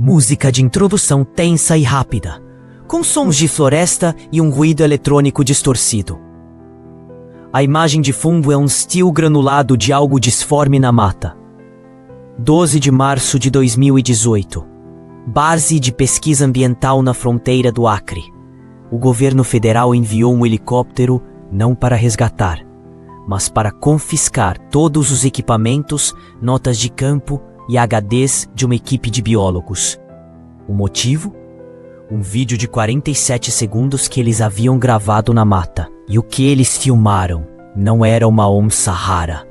Música de introdução tensa e rápida, com sons de floresta e um ruído eletrônico distorcido. A imagem de fundo é um steel granulado de algo disforme na mata. 12 de março de 2018. Base de pesquisa ambiental na fronteira do Acre. O governo federal enviou um helicóptero não para resgatar, mas para confiscar todos os equipamentos, notas de campo e HDs de uma equipe de biólogos. O motivo? Um vídeo de 47 segundos que eles haviam gravado na mata. E o que eles filmaram não era uma onça rara,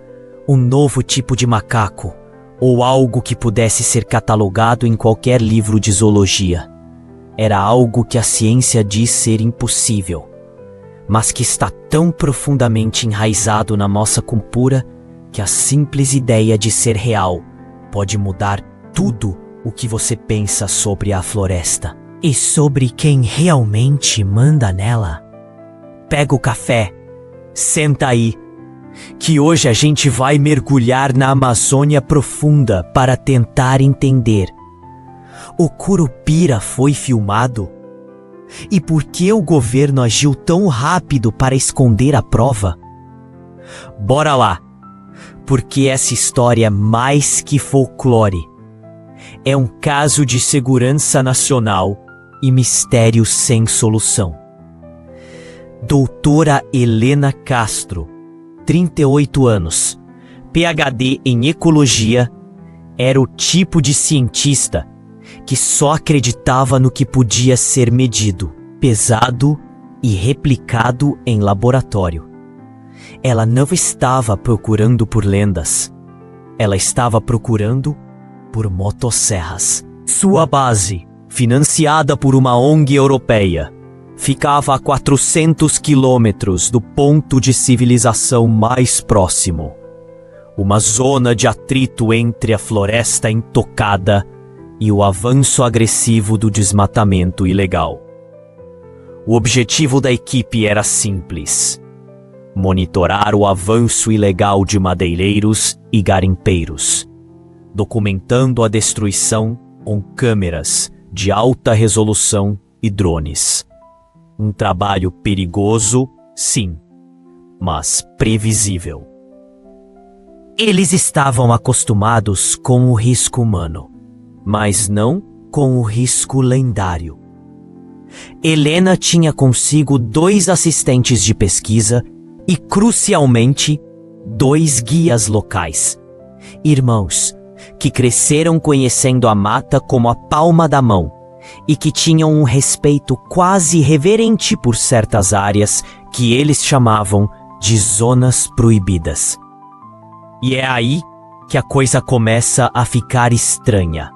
um novo tipo de macaco, ou algo que pudesse ser catalogado em qualquer livro de zoologia. Era algo que a ciência diz ser impossível, mas que está tão profundamente enraizado na nossa cultura que a simples ideia de ser real pode mudar tudo o que você pensa sobre a floresta e sobre quem realmente manda nela. Pega o café, senta aí, que hoje a gente vai mergulhar na Amazônia profunda para tentar entender. O Curupira foi filmado? E por que o governo agiu tão rápido para esconder a prova? Bora lá, porque essa história é mais que folclore. É um caso de segurança nacional e mistério sem solução. Doutora Helena Castro, 38 anos, PhD em ecologia, era o tipo de cientista que só acreditava no que podia ser medido, pesado e replicado em laboratório. Ela não estava procurando por lendas, ela estava procurando por motosserras. Sua base, financiada por uma ONG europeia, ficava a 400 quilômetros do ponto de civilização mais próximo. Uma zona de atrito entre a floresta intocada e o avanço agressivo do desmatamento ilegal. O objetivo da equipe era simples: monitorar o avanço ilegal de madeireiros e garimpeiros, documentando a destruição com câmeras de alta resolução e drones. Um trabalho perigoso, sim, mas previsível. Eles estavam acostumados com o risco humano, mas não com o risco lendário. Helena tinha consigo 2 assistentes de pesquisa e, crucialmente, 2 guias locais. Irmãos que cresceram conhecendo a mata como a palma da mão e que tinham um respeito quase reverente por certas áreas que eles chamavam de zonas proibidas. E é aí que a coisa começa a ficar estranha.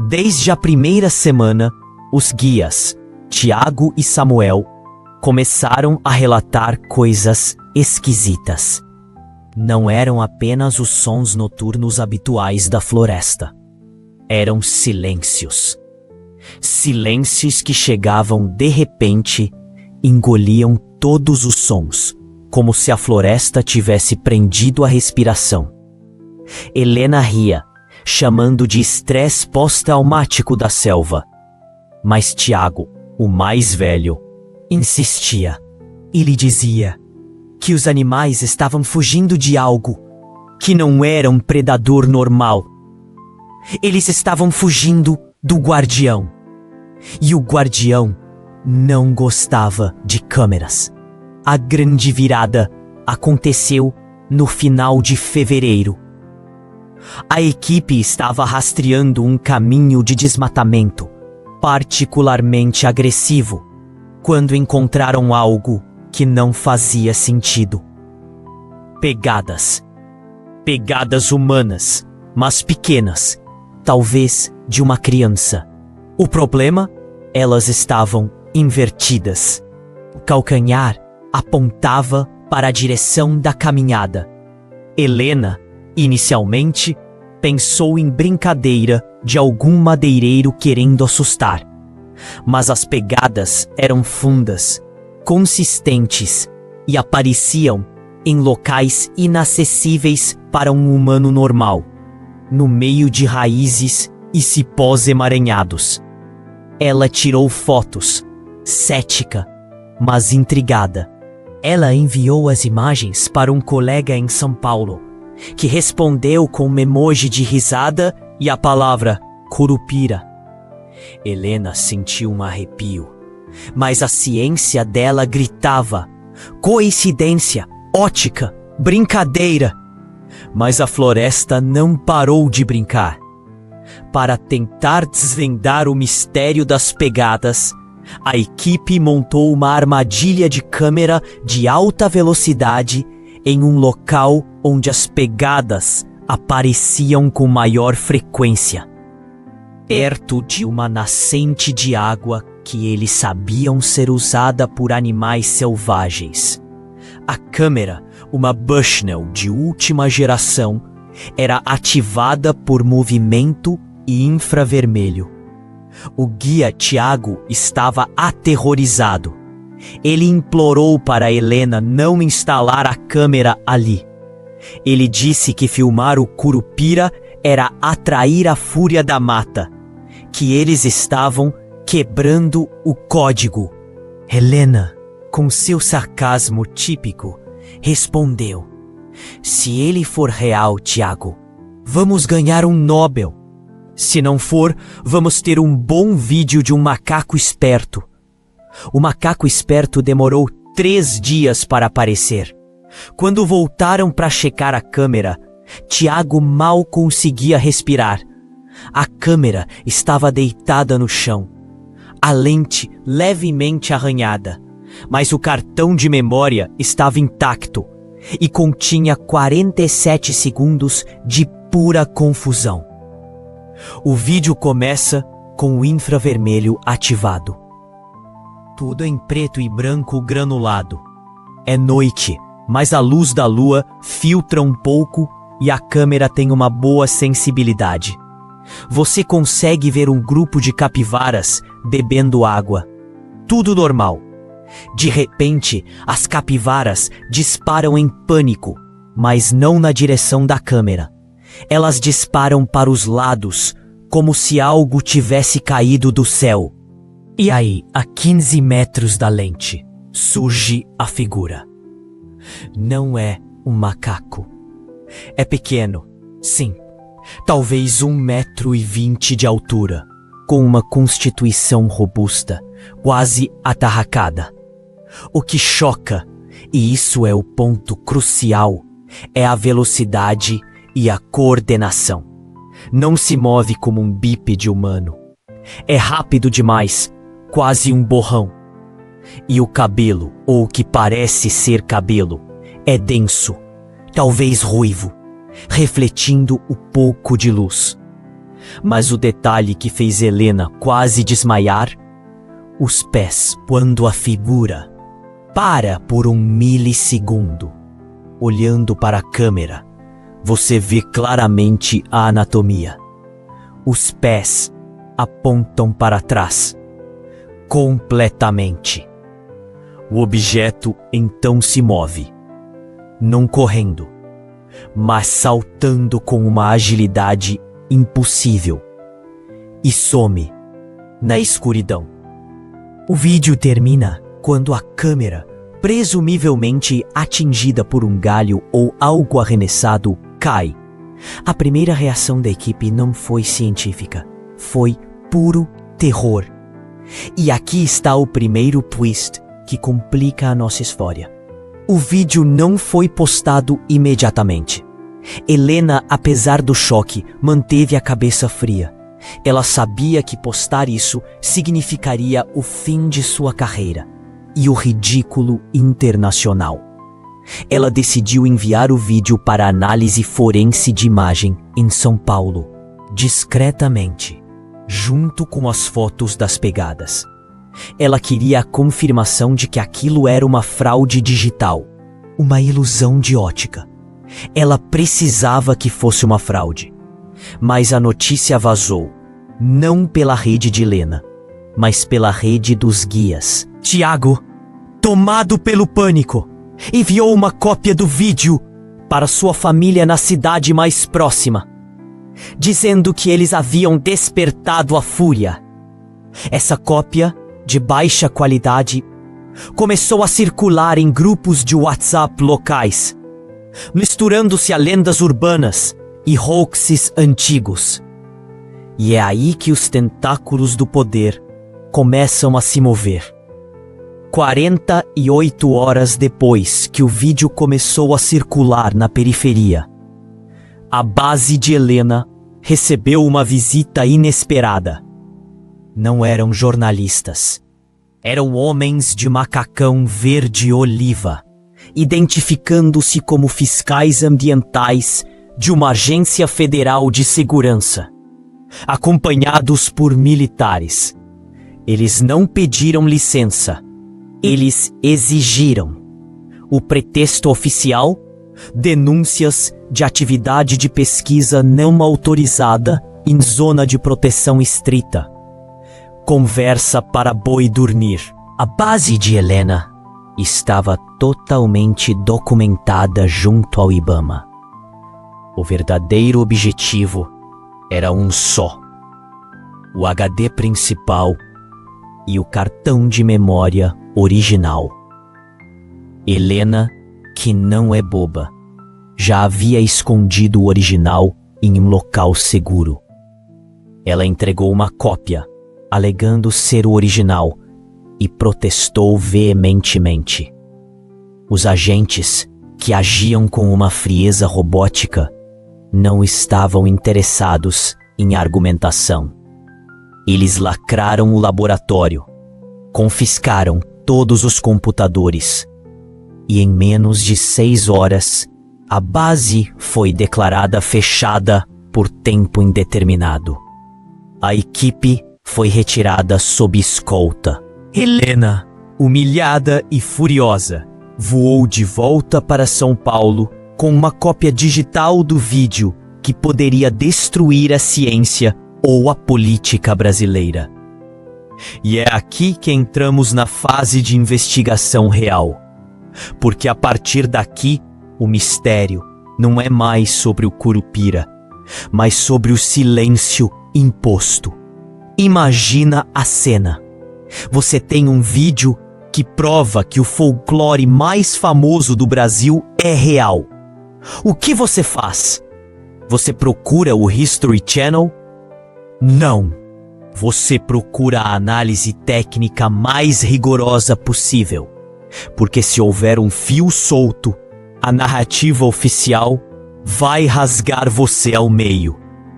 Desde a primeira semana, os guias, Tiago e Samuel, começaram a relatar coisas esquisitas. Não eram apenas os sons noturnos habituais da floresta. Eram silêncios. Silêncios que chegavam de repente e engoliam todos os sons, como se a floresta tivesse prendido a respiração. Helena ria, chamando de estresse pós-traumático da selva. Mas Tiago, o mais velho, insistia. Ele dizia que os animais estavam fugindo de algo, que não era um predador normal. Eles estavam fugindo do guardião. E o guardião não gostava de câmeras. A grande virada aconteceu no final de fevereiro. A equipe estava rastreando um caminho de desmatamento, particularmente agressivo, quando encontraram algo que não fazia sentido. Pegadas. Pegadas humanas, mas pequenas, talvez de uma criança. O problema? Elas estavam invertidas. O calcanhar apontava para a direção da caminhada. Helena, inicialmente, pensou em brincadeira de algum madeireiro querendo assustar. Mas as pegadas eram fundas, consistentes e apareciam em locais inacessíveis para um humano normal, no meio de raízes e cipós emaranhados. Ela tirou fotos, cética, mas intrigada. Ela enviou as imagens para um colega em São Paulo, que respondeu com um emoji de risada e a palavra Curupira. Helena sentiu um arrepio, mas a ciência dela gritava: coincidência, ótica, brincadeira. Mas a floresta não parou de brincar. Para tentar desvendar o mistério das pegadas, a equipe montou uma armadilha de câmera de alta velocidade em um local onde as pegadas apareciam com maior frequência, perto de uma nascente de água que eles sabiam ser usada por animais selvagens. A câmera, uma Bushnell de última geração, era ativada por movimento e infravermelho. O guia Tiago estava aterrorizado. Ele implorou para Helena não instalar a câmera ali. Ele disse que filmar o Curupira era atrair a fúria da mata, que eles estavam quebrando o código. Helena, com seu sarcasmo típico, respondeu: se ele for real, Tiago, vamos ganhar um Nobel. Se não for, vamos ter um bom vídeo de um macaco esperto. O macaco esperto demorou 3 dias para aparecer. Quando voltaram para checar a câmera, Tiago mal conseguia respirar. A câmera estava deitada no chão, a lente levemente arranhada, mas o cartão de memória estava intacto e continha 47 segundos de pura confusão. O vídeo começa com o infravermelho ativado. Tudo em preto e branco granulado. É noite, mas a luz da lua filtra um pouco e a câmera tem uma boa sensibilidade. Você consegue ver um grupo de capivaras bebendo água. Tudo normal. De repente, as capivaras disparam em pânico, mas não na direção da câmera. Elas disparam para os lados, como se algo tivesse caído do céu. E aí, a 15 metros da lente, surge a figura. Não é um macaco. É pequeno, sim. Talvez 1,20 m de altura, com uma constituição robusta, quase atarracada. O que choca, e isso é o ponto crucial, é a velocidade e a coordenação. Não se move como um bípede humano. É rápido demais, quase um borrão. E o cabelo, ou o que parece ser cabelo, é denso, talvez ruivo, refletindo o pouco de luz. Mas o detalhe que fez Helena quase desmaiar: os pés, quando a figura para por 1 milissegundo, olhando para a câmera, você vê claramente a anatomia. Os pés apontam para trás, completamente. O objeto então se move, não correndo, mas saltando com uma agilidade impossível, e some na escuridão. O vídeo termina quando a câmera, presumivelmente atingida por um galho ou algo arremessado, cai. A primeira reação da equipe não foi científica, foi puro terror. E aqui está o primeiro twist que complica a nossa história. O vídeo não foi postado imediatamente. Helena, apesar do choque, manteve a cabeça fria. Ela sabia que postar isso significaria o fim de sua carreira e o ridículo internacional. Ela decidiu enviar o vídeo para análise forense de imagem em São Paulo, discretamente, junto com as fotos das pegadas. Ela queria a confirmação de que aquilo era uma fraude digital, uma ilusão de ótica. Ela precisava que fosse uma fraude. Mas a notícia vazou, não pela rede de Helena, mas pela rede dos guias. Tiago, tomado pelo pânico, enviou uma cópia do vídeo para sua família na cidade mais próxima. dizendo que eles haviam despertado a fúria. Essa cópia, de baixa qualidade, começou a circular em grupos de WhatsApp locais, misturando-se a lendas urbanas e hoaxes antigos. E é aí que os tentáculos do poder começam a se mover. 48 horas depois que o vídeo começou a circular na periferia, a base de Helena recebeu uma visita inesperada. Não eram jornalistas. Eram homens de macacão verde-oliva, identificando-se como fiscais ambientais de uma agência federal de segurança, acompanhados por militares. Eles não pediram licença, eles exigiram. O pretexto oficial? Denúncias de atividade de pesquisa não autorizada em zona de proteção estrita. Conversa para boi dormir. A base de Helena estava totalmente documentada junto ao IBAMA. O verdadeiro objetivo era um só: o HD principal e o cartão de memória original. Helena, que não é boba, já havia escondido o original em um local seguro. Ela entregou uma cópia, alegando ser o original, e protestou veementemente. Os agentes, que agiam com uma frieza robótica, não estavam interessados em argumentação. Eles lacraram o laboratório, confiscaram todos os computadores, e em menos de 6 horas, a base foi declarada fechada por tempo indeterminado. A equipe foi retirada sob escolta. Helena, humilhada e furiosa, voou de volta para São Paulo com uma cópia digital do vídeo que poderia destruir a ciência ou a política brasileira. E é aqui que entramos na fase de investigação real, porque a partir daqui o mistério não é mais sobre o Curupira, mas sobre o silêncio imposto. Imagina a cena. Você tem um vídeo que prova que o folclore mais famoso do Brasil é real. O que você faz? Você procura o History Channel? Não. Você procura a análise técnica mais rigorosa possível. Porque se houver um fio solto, a narrativa oficial vai rasgar você ao meio.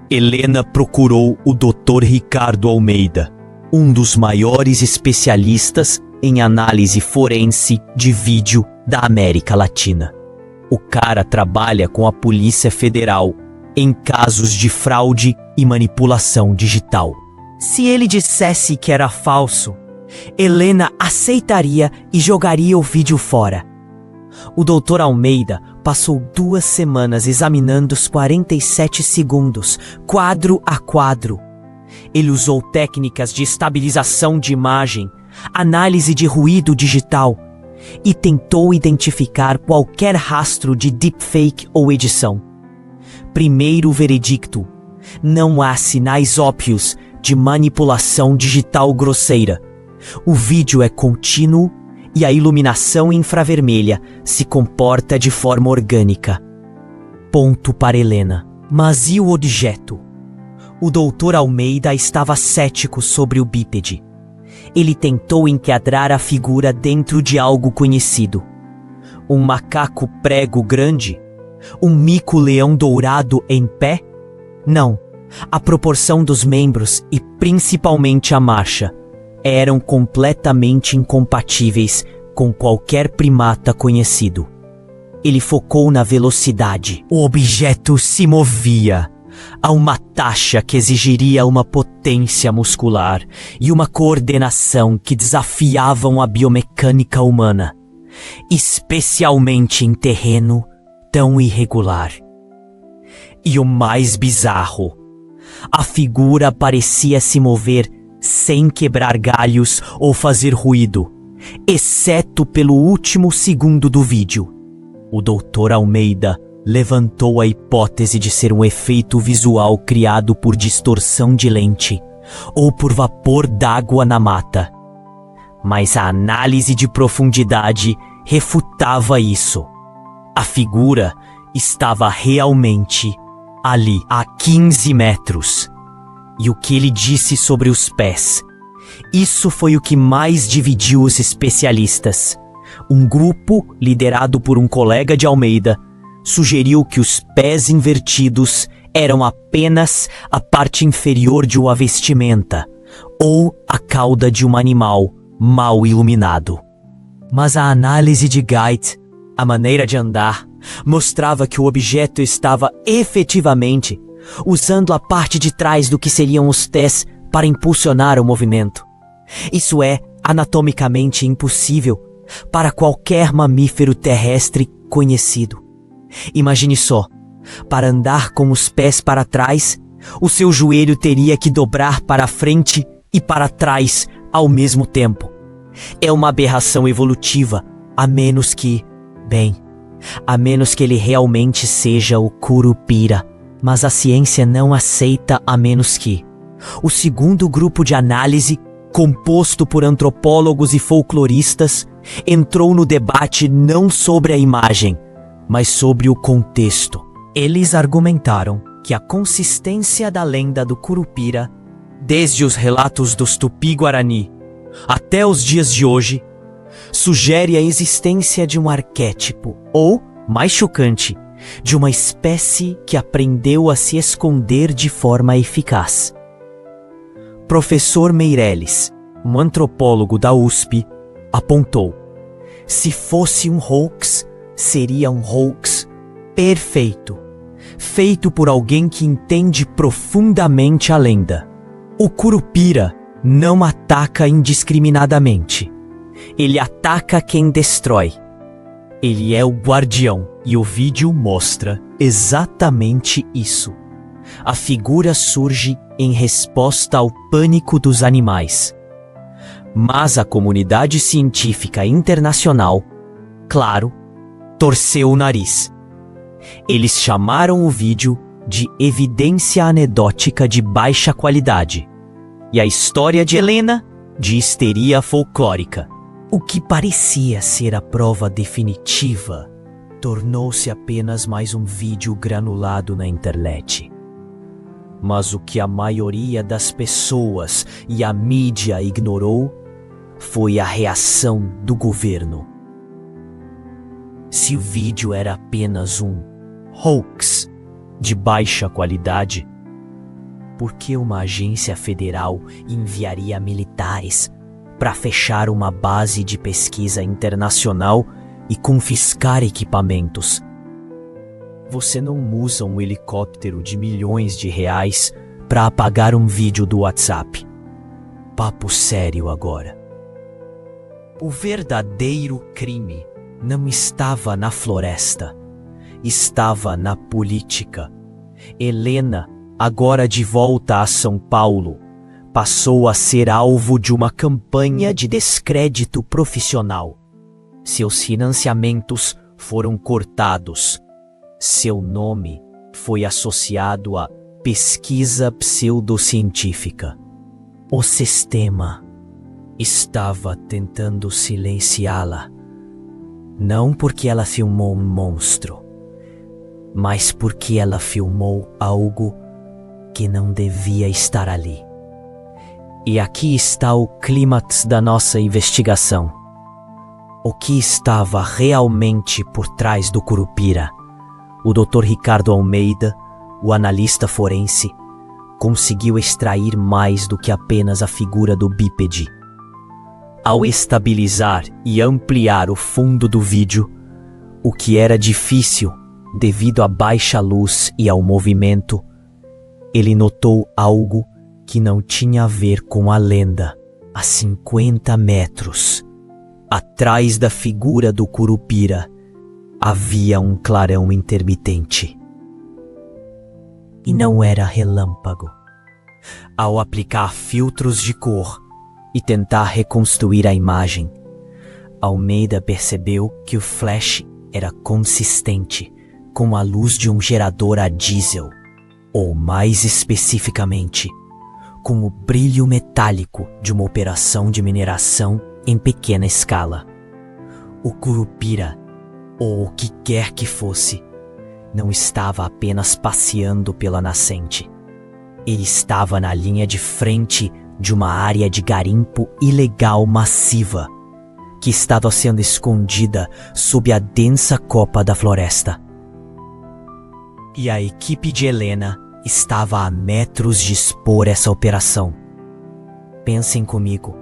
Helena procurou o Dr. Ricardo Almeida, um dos maiores especialistas em análise forense de vídeo da América Latina. O cara trabalha com a Polícia Federal em casos de fraude e manipulação digital. Se ele dissesse que era falso, Helena aceitaria e jogaria o vídeo fora. O Dr. Almeida passou 2 semanas examinando os 47 segundos, quadro a quadro. Ele usou técnicas de estabilização de imagem, análise de ruído digital e tentou identificar qualquer rastro de deepfake ou edição. Primeiro veredicto: não há sinais óbvios de manipulação digital grosseira. O vídeo é contínuo e a iluminação infravermelha se comporta de forma orgânica. Ponto para Helena. Mas e o objeto? O Dr. Almeida estava cético sobre o bípede. Ele tentou enquadrar a figura dentro de algo conhecido. Um macaco prego grande? Um mico-leão dourado em pé? Não. A proporção dos membros e principalmente a marcha eram completamente incompatíveis com qualquer primata conhecido. Ele focou na velocidade. O objeto se movia a uma taxa que exigiria uma potência muscular e uma coordenação que desafiavam a biomecânica humana, especialmente em terreno tão irregular. E o mais bizarro, a figura parecia se mover sem quebrar galhos ou fazer ruído, exceto pelo último segundo do vídeo. O Dr. Almeida levantou a hipótese de ser um efeito visual criado por distorção de lente ou por vapor d'água na mata. Mas a análise de profundidade refutava isso. A figura estava realmente ali, a 15 metros. E o que ele disse sobre os pés? Isso foi o que mais dividiu os especialistas. Um grupo, liderado por um colega de Almeida, sugeriu que os pés invertidos eram apenas a parte inferior de uma vestimenta ou a cauda de um animal mal iluminado. Mas a análise de Gait, a maneira de andar, mostrava que o objeto estava efetivamente usando a parte de trás do que seriam os pés para impulsionar o movimento. Isso é anatomicamente impossível para qualquer mamífero terrestre conhecido. Imagine só, para andar com os pés para trás, o seu joelho teria que dobrar para frente e para trás ao mesmo tempo. É uma aberração evolutiva, a menos que ele realmente seja o Curupira. Mas a ciência não aceita a menos que. O segundo grupo de análise, composto por antropólogos e folcloristas, entrou no debate não sobre a imagem, mas sobre o contexto. Eles argumentaram que a consistência da lenda do Curupira, desde os relatos dos Tupi-Guarani até os dias de hoje, sugere a existência de um arquétipo, ou, mais chocante, de uma espécie que aprendeu a se esconder de forma eficaz. Professor Meirelles, um antropólogo da USP, apontou: se fosse um hoax, seria um hoax perfeito, feito por alguém que entende profundamente a lenda. O Curupira não ataca indiscriminadamente. Ele ataca quem destrói. Ele é o guardião, e o vídeo mostra exatamente isso. A figura surge em resposta ao pânico dos animais. Mas a comunidade científica internacional, claro, torceu o nariz. Eles chamaram o vídeo de evidência anedótica de baixa qualidade e a história de Helena de histeria folclórica. O que parecia ser a prova definitiva tornou-se apenas mais um vídeo granulado na internet. Mas o que a maioria das pessoas e a mídia ignorou foi a reação do governo. Se o vídeo era apenas um hoax de baixa qualidade, por que uma agência federal enviaria militares para fechar uma base de pesquisa internacional e confiscar equipamentos? Você não usa um helicóptero de milhões de reais para apagar um vídeo do WhatsApp. Papo sério agora. O verdadeiro crime não estava na floresta, estava na política. Helena, agora de volta a São Paulo, passou a ser alvo de uma campanha de descrédito profissional. Seus financiamentos foram cortados. Seu nome foi associado a pesquisa pseudocientífica. O sistema estava tentando silenciá-la, não porque ela filmou um monstro, mas porque ela filmou algo que não devia estar ali. E aqui está o clímax da nossa investigação. O que estava realmente por trás do Curupira? O Dr. Ricardo Almeida, o analista forense, conseguiu extrair mais do que apenas a figura do bípede. Ao estabilizar e ampliar o fundo do vídeo, o que era difícil devido à baixa luz e ao movimento, ele notou algo que não tinha a ver com a lenda. A 50 metros, atrás da figura do Curupira, havia um clarão intermitente. E não era relâmpago. Ao aplicar filtros de cor e tentar reconstruir a imagem, Almeida percebeu que o flash era consistente, com a luz de um gerador a diesel, ou mais especificamente, com o brilho metálico de uma operação de mineração em pequena escala. O Curupira, ou o que quer que fosse, não estava apenas passeando pela nascente. Ele estava na linha de frente de uma área de garimpo ilegal massiva, que estava sendo escondida sob a densa copa da floresta. E a equipe de Helena estava a metros de expor essa operação. Pensem comigo.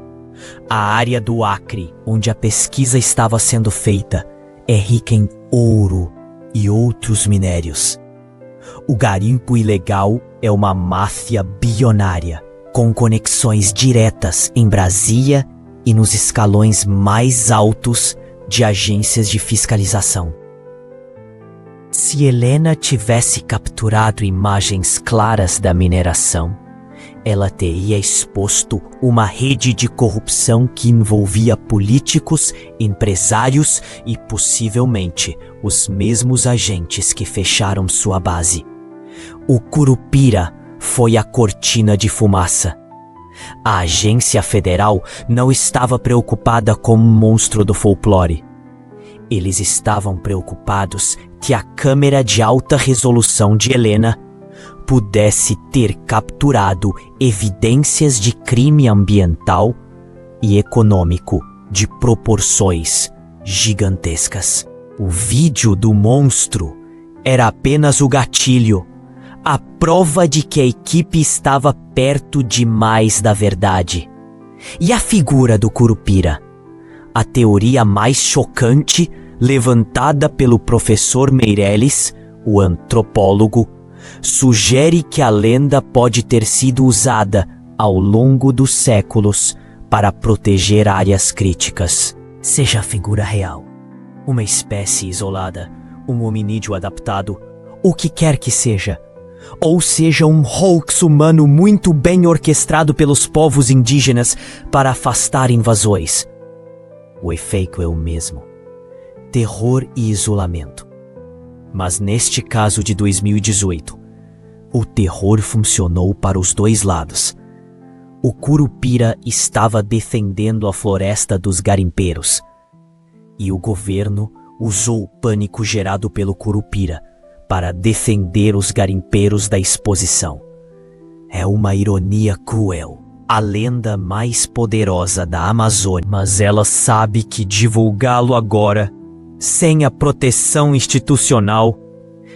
A área do Acre, onde a pesquisa estava sendo feita, é rica em ouro e outros minérios. O garimpo ilegal é uma máfia bilionária, com conexões diretas em Brasília e nos escalões mais altos de agências de fiscalização. Se Helena tivesse capturado imagens claras da mineração, ela teria exposto uma rede de corrupção que envolvia políticos, empresários e possivelmente os mesmos agentes que fecharam sua base. O Curupira foi a cortina de fumaça. A agência federal não estava preocupada com um monstro do folclore. Eles estavam preocupados que a câmera de alta resolução de Helena pudesse ter capturado evidências de crime ambiental e econômico de proporções gigantescas. O vídeo do monstro era apenas o gatilho, a prova de que a equipe estava perto demais da verdade. E a figura do Curupira? A teoria mais chocante levantada pelo professor Meirelles, o antropólogo, sugere que a lenda pode ter sido usada ao longo dos séculos para proteger áreas críticas. Seja a figura real, uma espécie isolada, um hominídeo adaptado, o que quer que seja, ou seja um hoax humano muito bem orquestrado pelos povos indígenas para afastar invasões. O efeito é o mesmo: terror e isolamento. Mas neste caso de 2018, o terror funcionou para os dois lados. O Curupira estava defendendo a floresta dos garimpeiros, e o governo usou o pânico gerado pelo Curupira para defender os garimpeiros da exposição. É uma ironia cruel. A lenda mais poderosa da Amazônia, mas ela sabe que divulgá-lo agora, sem a proteção institucional,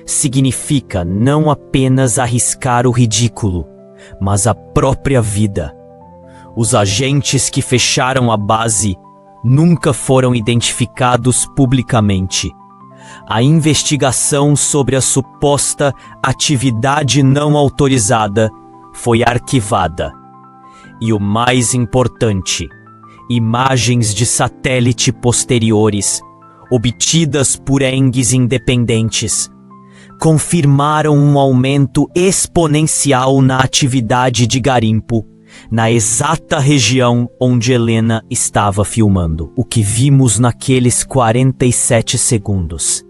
significa não apenas arriscar o ridículo, mas a própria vida. Os agentes que fecharam a base nunca foram identificados publicamente. A investigação sobre a suposta atividade não autorizada foi arquivada. E o mais importante, imagens de satélite posteriores, obtidas por ENGs independentes, confirmaram um aumento exponencial na atividade de garimpo na exata região onde Helena estava filmando. O que vimos naqueles 47 segundos?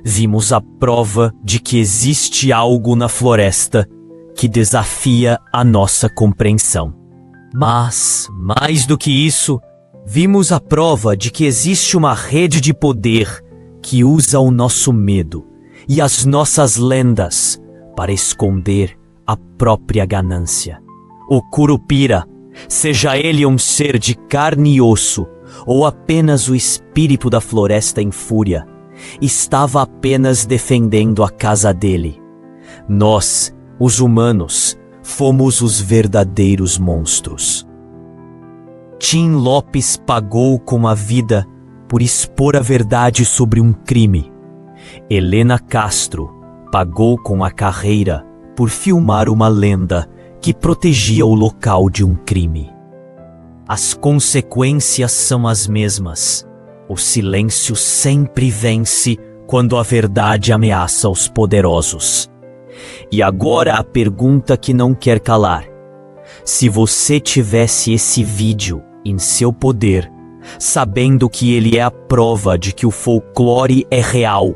Vimos a prova de que existe algo na floresta que desafia a nossa compreensão. Mas, mais do que isso, vimos a prova de que existe uma rede de poder que usa o nosso medo e as nossas lendas para esconder a própria ganância. O Curupira, seja ele um ser de carne e osso ou apenas o espírito da floresta em fúria, estava apenas defendendo a casa dele. Nós, os humanos, fomos os verdadeiros monstros. Tim Lopes pagou com a vida por expor a verdade sobre um crime. Helena Castro pagou com a carreira por filmar uma lenda que protegia o local de um crime. As consequências são as mesmas. O silêncio sempre vence quando a verdade ameaça os poderosos. E agora a pergunta que não quer calar: se você tivesse esse vídeo em seu poder, sabendo que ele é a prova de que o folclore é real,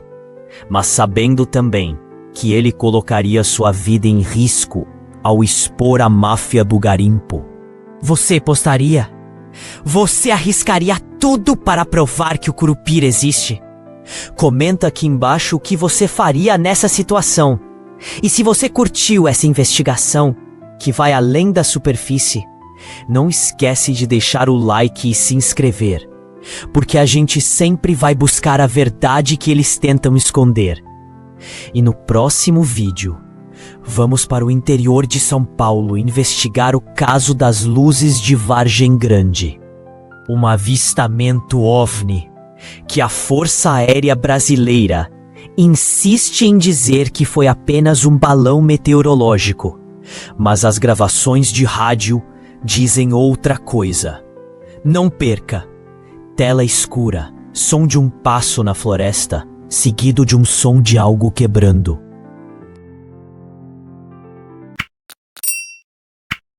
mas sabendo também que ele colocaria sua vida em risco ao expor a máfia do garimpo. Você postaria? Você arriscaria tudo para provar que o Curupira existe? Comenta aqui embaixo o que você faria nessa situação. E se você curtiu essa investigação, que vai além da superfície, não esquece de deixar o like e se inscrever, porque a gente sempre vai buscar a verdade que eles tentam esconder. E no próximo vídeo, vamos para o interior de São Paulo investigar o caso das luzes de Vargem Grande. Um avistamento OVNI que a Força Aérea Brasileira insiste em dizer que foi apenas um balão meteorológico, mas as gravações de rádio dizem outra coisa. Não perca! Tela escura, som de um passo na floresta, seguido de um som de algo quebrando.